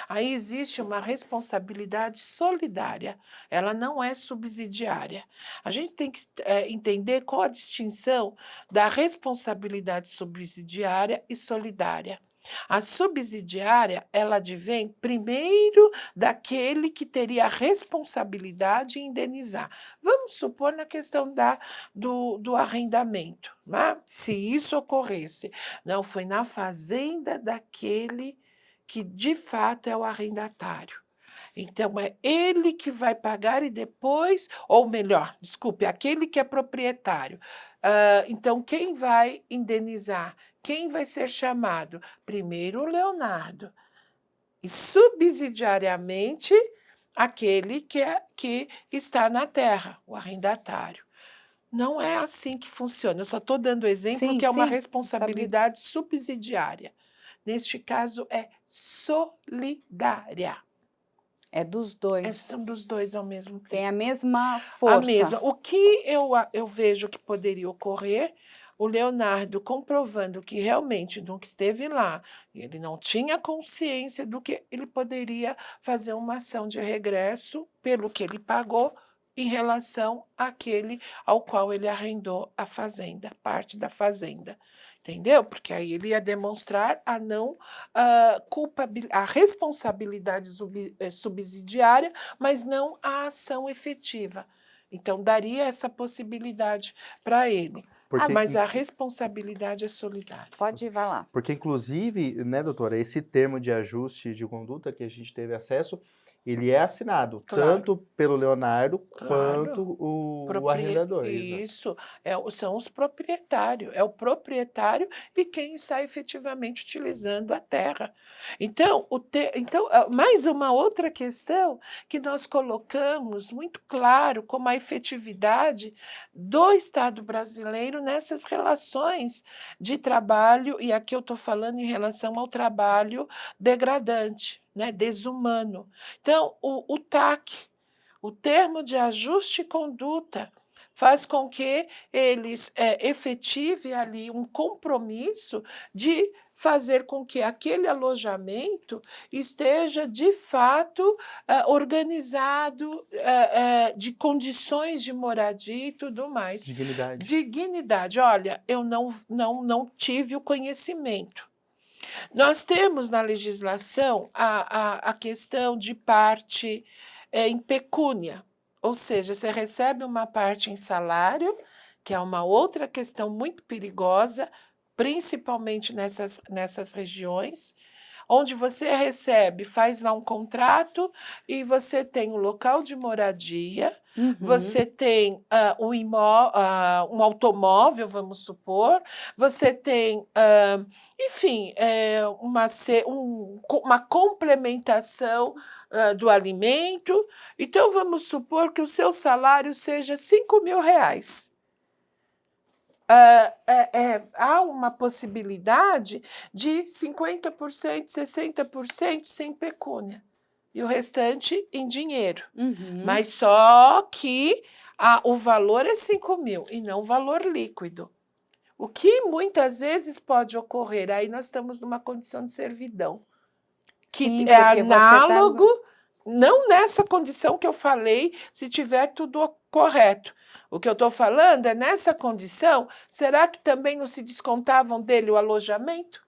Aí existe uma responsabilidade solidária, ela não é subsidiária. A gente tem que entender qual a distinção da responsabilidade subsidiária e solidária. A subsidiária, ela advém primeiro daquele que teria a responsabilidade em indenizar. Vamos supor na questão do arrendamento, né? Se isso ocorresse, não foi na fazenda daquele que de fato é o arrendatário. Então, é ele que vai pagar e depois, ou melhor, desculpe, aquele que é proprietário. Então, quem vai indenizar? Quem vai ser chamado? Primeiro o Leonardo, e subsidiariamente aquele que está na terra, o arrendatário. Não é assim que funciona. Eu só estou dando exemplo Sim, que é uma sim, sabia. responsabilidade subsidiária. Neste caso, é solidária. É dos dois. São dos dois ao mesmo Tem tempo. a mesma A força. mesma. O que eu vejo que poderia ocorrer, o Leonardo comprovando que realmente nunca esteve lá, e ele não tinha consciência do que ele poderia fazer uma ação de regresso pelo que ele pagou em relação àquele ao qual ele arrendou a fazenda, parte da fazenda. Entendeu? Porque aí ele ia demonstrar a não a responsabilidade subsidiária, mas não a ação efetiva. Então, daria essa possibilidade para ele. Porque, Mas a responsabilidade é solidária. Pode ir, vai lá. porque inclusive, né, doutora, esse termo de ajuste de conduta que a gente teve acesso, ele é assinado Claro, tanto pelo Leonardo claro. quanto o arrendador. Exato. Isso, são os proprietários, é o proprietário e quem está efetivamente utilizando a terra. Então, mais uma outra questão que nós colocamos muito claro como a efetividade do Estado brasileiro nessas relações de trabalho, e aqui eu estou falando em relação ao trabalho degradante, né, desumano. Então, o TAC, o termo de ajuste e conduta, faz com que eles efetivem ali um compromisso de fazer com que aquele alojamento esteja, de fato, organizado, de condições de moradia e tudo mais. Dignidade. Dignidade. Olha, eu não tive o conhecimento. Nós temos na legislação a questão de parte em pecúnia, ou seja, você recebe uma parte em salário, que é uma outra questão muito perigosa, principalmente nessas regiões, onde você recebe, faz lá um contrato e você tem o local de moradia, Uhum. você tem um automóvel, vamos supor, você tem, enfim, uma complementação do alimento. Então, vamos supor que o seu salário seja R$ 5.000. Há uma possibilidade de 50%, 60% sem pecúnia, e o restante em dinheiro. Uhum. Mas só que o valor é 5.000 e não o valor líquido. O que muitas vezes pode ocorrer, aí nós estamos numa condição de servidão, que Sim, é porque você tá análogo, não nessa condição que eu falei, se tiver tudo correto. O que eu estou falando é nessa condição, será que também não se descontavam dele o alojamento?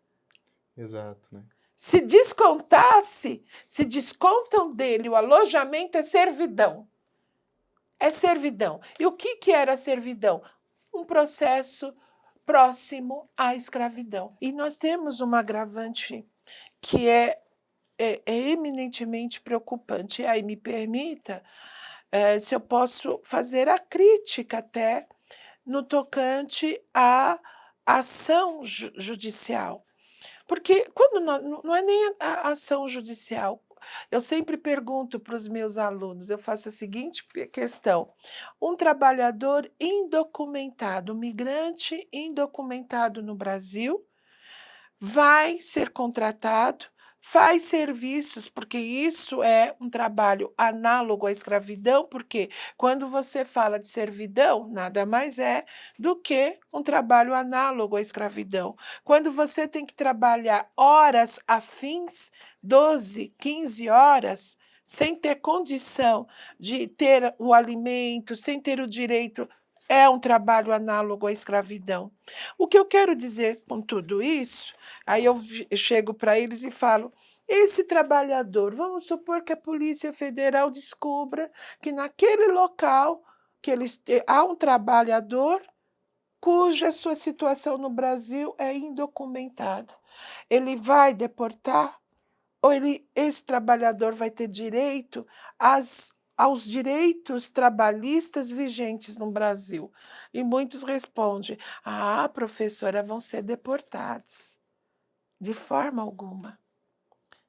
Exato, né? Se descontasse, se descontam dele o alojamento, é servidão. É servidão. E o que era servidão? Um processo próximo à escravidão. E nós temos uma agravante que é eminentemente preocupante. E aí me permita, se eu posso fazer a crítica até no tocante à ação judicial. Porque quando não é nem a ação judicial, eu sempre pergunto para os meus alunos, eu faço a seguinte questão: um trabalhador indocumentado, um migrante indocumentado no Brasil, vai ser contratado, faz serviços, porque isso é um trabalho análogo à escravidão, porque quando você fala de servidão, nada mais é do que um trabalho análogo à escravidão. Quando você tem que trabalhar horas afins, 12, 15 horas, sem ter condição de ter o alimento, sem ter o direito, é um trabalho análogo à escravidão. O que eu quero dizer com tudo isso, aí eu chego para eles e falo: esse trabalhador, vamos supor que a Polícia Federal descubra que naquele local que há um trabalhador cuja sua situação no Brasil é indocumentada. Ele vai deportar? Ou esse trabalhador vai ter direito aos direitos trabalhistas vigentes no Brasil? E muitos respondem: ah, professora, vão ser deportados. De forma alguma.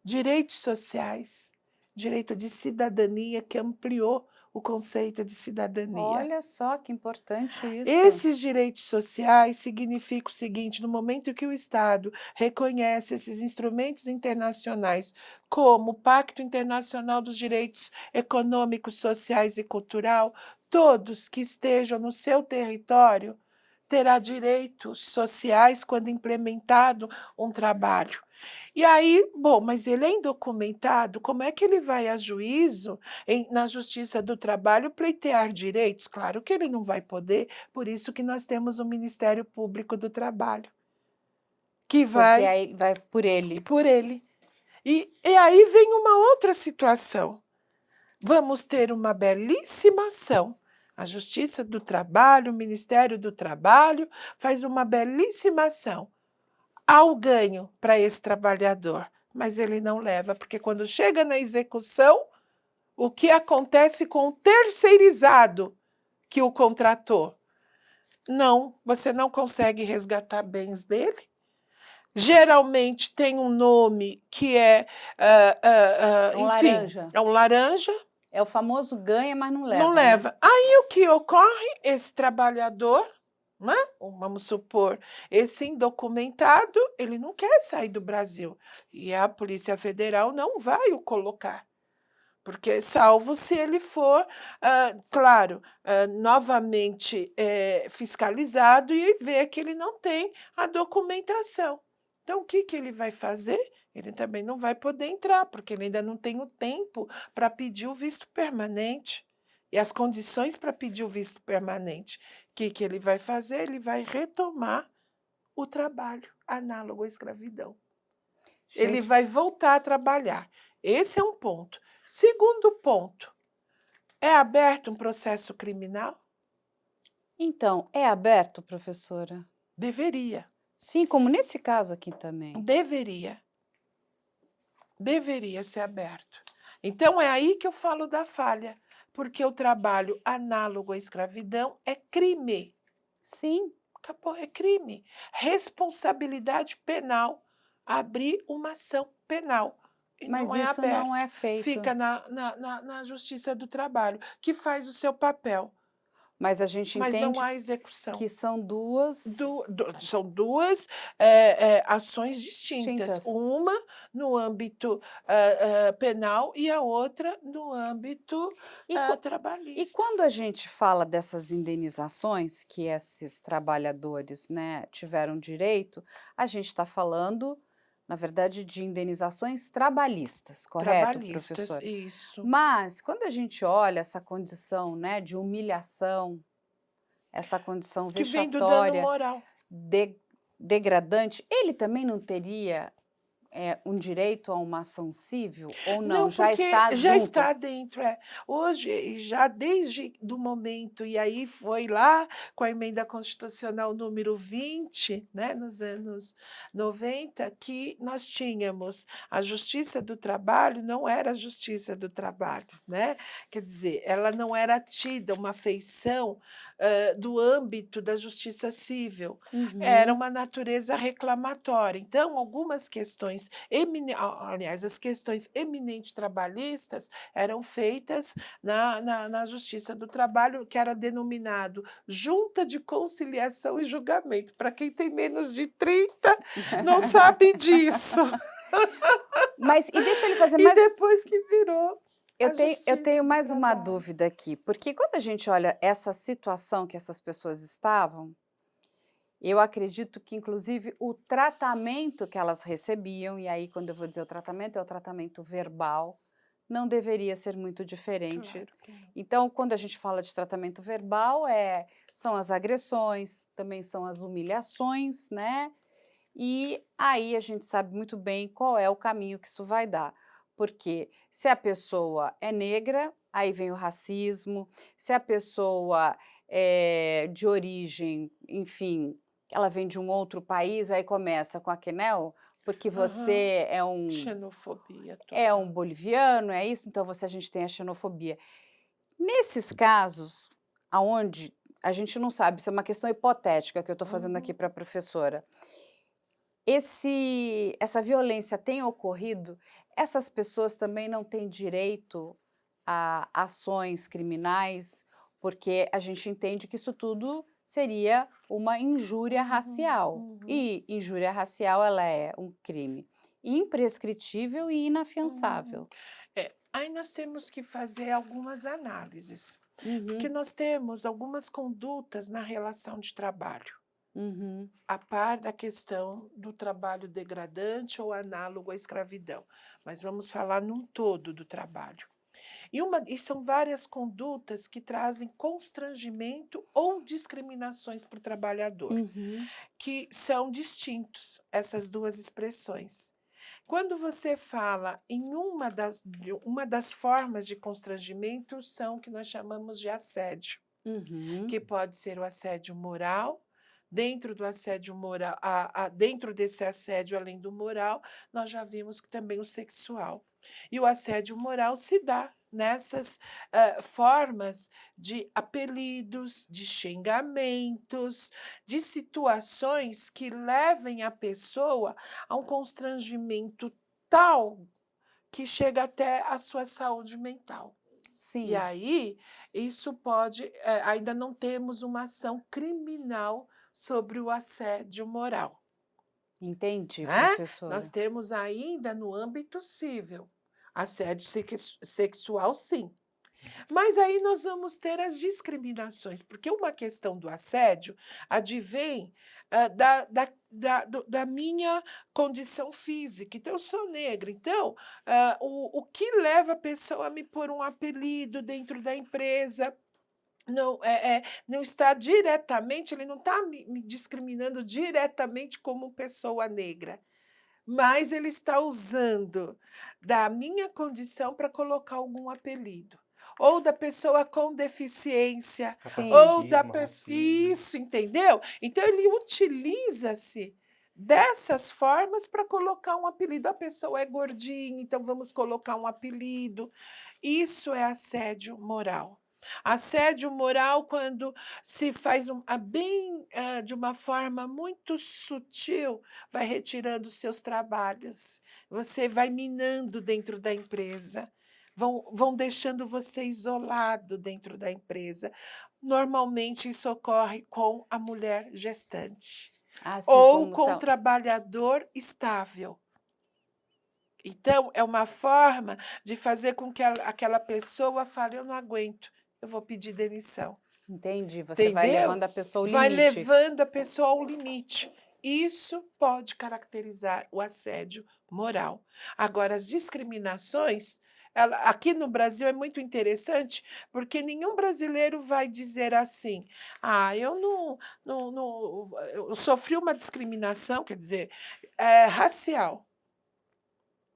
Direitos sociais, direito de cidadania, que ampliou o conceito de cidadania. Olha só que importante isso. Esses direitos sociais significam o seguinte: no momento que o Estado reconhece esses instrumentos internacionais, como o Pacto Internacional dos Direitos Econômicos, Sociais e Cultural, todos que estejam no seu território terá direitos sociais quando implementado um trabalho. E aí, bom, mas ele é indocumentado, como é que ele vai a juízo na Justiça do Trabalho pleitear direitos? Claro que ele não vai poder, por isso que nós temos o Ministério Público do Trabalho, que Porque vai aí vai por ele. por ele. E aí vem uma outra situação. Vamos ter uma belíssima ação. A Justiça do Trabalho, o Ministério do Trabalho faz uma belíssima ação. Há o ganho para esse trabalhador, mas ele não leva, porque quando chega na execução, o que acontece com o terceirizado que o contratou? Não, você não consegue resgatar bens dele. Geralmente tem um nome que é, Um enfim, laranja. é um laranja, É o famoso ganha, mas não leva. não né? leva. Aí o que ocorre? Esse trabalhador, né? Vamos supor, esse indocumentado, ele não quer sair do Brasil. E a Polícia Federal não vai o colocar. Porque, salvo se ele for, claro, novamente fiscalizado e ver que ele não tem a documentação. Então, o que ele vai fazer? Ele também não vai poder entrar, porque ele ainda não tem o tempo para pedir o visto permanente e as condições para pedir o visto permanente. O que ele vai fazer? Ele vai retomar o trabalho análogo à escravidão. Ele Gente, vai voltar a trabalhar. Esse é um ponto. Segundo ponto, é aberto um processo criminal? então, é aberto, professora? Deveria. Sim, como nesse caso aqui também. Deveria. Deveria ser aberto. Então, é aí que eu falo da falha, porque o trabalho análogo à escravidão é crime. Sim, Acabou, é crime. Responsabilidade penal. Abrir uma ação penal. E mas não é isso aberto. não é feito. Fica na Justiça do Trabalho, que faz o seu papel, Mas a gente mas não entende há execução. que são duas São duas ações distintas. distintas. Uma no âmbito penal e a outra no âmbito E, e trabalhista. quando a gente fala dessas indenizações que esses trabalhadores, né, tiveram direito, a gente está falando, na verdade, de indenizações trabalhistas, correto, Trabalhistas, professora? isso. Mas quando a gente olha essa condição, né, de humilhação, essa condição Que vem do dano vexatória, moral. degradante, ele também não teria um direito a uma ação civil ou não? Não, Já porque está já junto? está dentro. Hoje, já desde do momento, e aí foi lá com a emenda constitucional número 20, né, nos anos 90, que nós tínhamos a Justiça do Trabalho, não era a Justiça do Trabalho, né? Quer dizer, ela não era tida uma feição do âmbito da Justiça Civil, era Uhum. uma natureza reclamatória. Então, algumas questões aliás, as questões eminentes trabalhistas eram feitas na Justiça do Trabalho, que era denominado Junta de Conciliação e Julgamento. Para quem tem menos de 30, não sabe disso. Mas, e deixa ele fazer E mais... depois que virou Eu a tenho, eu Justiça tenho do mais uma Trabalho. dúvida aqui, porque quando a gente olha essa situação que essas pessoas estavam, eu acredito que, inclusive, o tratamento que elas recebiam, e aí, quando eu vou dizer o tratamento, é o tratamento verbal, não deveria ser muito diferente. Claro que não. Então, quando a gente fala de tratamento verbal, são as agressões, também são as humilhações, né? E aí a gente sabe muito bem qual é o caminho que isso vai dar. Porque se a pessoa é negra, aí vem o racismo, se a pessoa é de origem, enfim, ela vem de um outro país, aí começa com a quenel, porque Aham. você Xenofobia é um total. boliviano, é isso? Então a gente tem a xenofobia. Nesses casos, aonde a gente não sabe, isso é uma questão hipotética que eu estou fazendo aqui Uhum. para a professora. Essa violência tem ocorrido, essas pessoas também não têm direito a ações criminais, porque a gente entende que isso tudo seria uma injúria Uhum, racial. uhum, E injúria racial, ela é um crime imprescritível e uhum. inafiançável. Aí nós temos que fazer algumas análises, porque Uhum, nós temos algumas condutas na relação de trabalho, uhum, a par da questão do trabalho degradante ou análogo à escravidão, mas vamos falar num todo do trabalho. E são várias condutas que trazem constrangimento ou discriminações para o trabalhador, uhum, que são distintos, essas 2 expressões. Quando você fala em uma das formas de constrangimento são o que nós chamamos de assédio, uhum. que pode ser o assédio moral. Dentro do assédio moral, dentro desse assédio, além do moral, nós já vimos que também o sexual. E o assédio moral se dá nessas formas de apelidos, de xingamentos, de situações que levem a pessoa a um constrangimento tal que chega até a sua saúde mental. E Sim, aí, isso pode, ainda não temos uma ação criminal sobre o assédio moral, entendi, né. Nós professora. temos ainda no âmbito civil, assédio sexual sim. Mas aí nós vamos ter as discriminações, porque uma questão do assédio advém, da minha condição física. Então, eu sou negra, então, o que leva a pessoa a me pôr um apelido dentro da empresa não está diretamente, ele não está me discriminando diretamente como pessoa negra, mas ele está usando da minha condição para colocar algum apelido. Ou da pessoa com deficiência, Sim, ou da Capacitismo, pessoa. racismo. Isso, entendeu? Então ele utiliza-se dessas formas para colocar um apelido. A pessoa é gordinha, então vamos colocar um apelido. Isso é assédio moral. Assédio moral quando se faz de uma forma muito sutil, vai retirando seus trabalhos, você vai minando dentro da empresa, vão deixando você isolado dentro da empresa. Normalmente isso ocorre com a mulher gestante assim ou como com o trabalhador estável. Então é uma forma de fazer com que aquela pessoa fale: "Eu não aguento, eu vou pedir demissão". entendi, você vai Entendeu? levando a pessoa ao Vai limite. levando a pessoa ao limite. Isso pode caracterizar o assédio moral. Agora, as discriminações, aqui no Brasil é muito interessante, porque nenhum brasileiro vai dizer assim: ah, eu eu sofri uma discriminação, quer dizer, racial,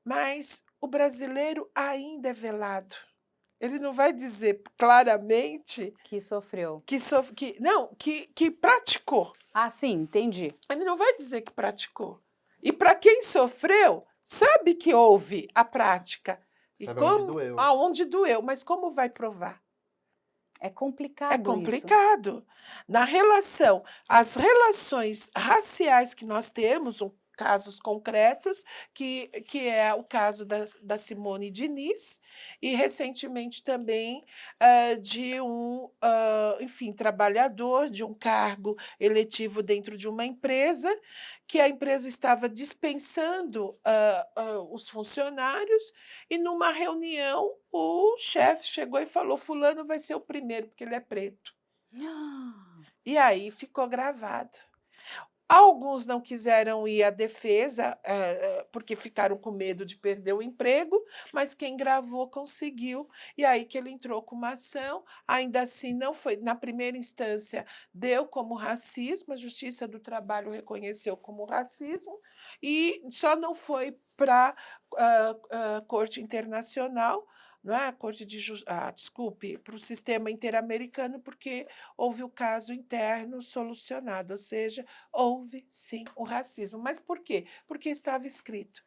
mas o brasileiro ainda é velado. Ele não vai dizer claramente Que sofreu. que praticou. Ah, sim, entendi. Ele não vai dizer que praticou. E para quem sofreu, sabe que houve a prática. E Sabe onde como doeu? aonde doeu, mas como vai provar? É É complicado isso. complicado. As relações raciais que nós temos, casos concretos, que é o caso da Simone Diniz, e recentemente também de um, enfim, trabalhador de um cargo eletivo dentro de uma empresa, que a empresa estava dispensando os funcionários, e numa reunião o chefe chegou e falou: Fulano vai ser o primeiro, porque ele é preto. E aí ficou gravado. Alguns não quiseram ir à defesa, porque ficaram com medo de perder o emprego, mas quem gravou conseguiu. E aí que ele entrou com uma ação, ainda assim não foi, na primeira instância, deu como racismo, a Justiça do Trabalho reconheceu como racismo, e só não foi para a Corte Internacional, não é? A Corte de desculpe, para o sistema interamericano, porque houve o caso interno solucionado, ou seja, houve sim o racismo. Mas por quê? Porque estava escrito.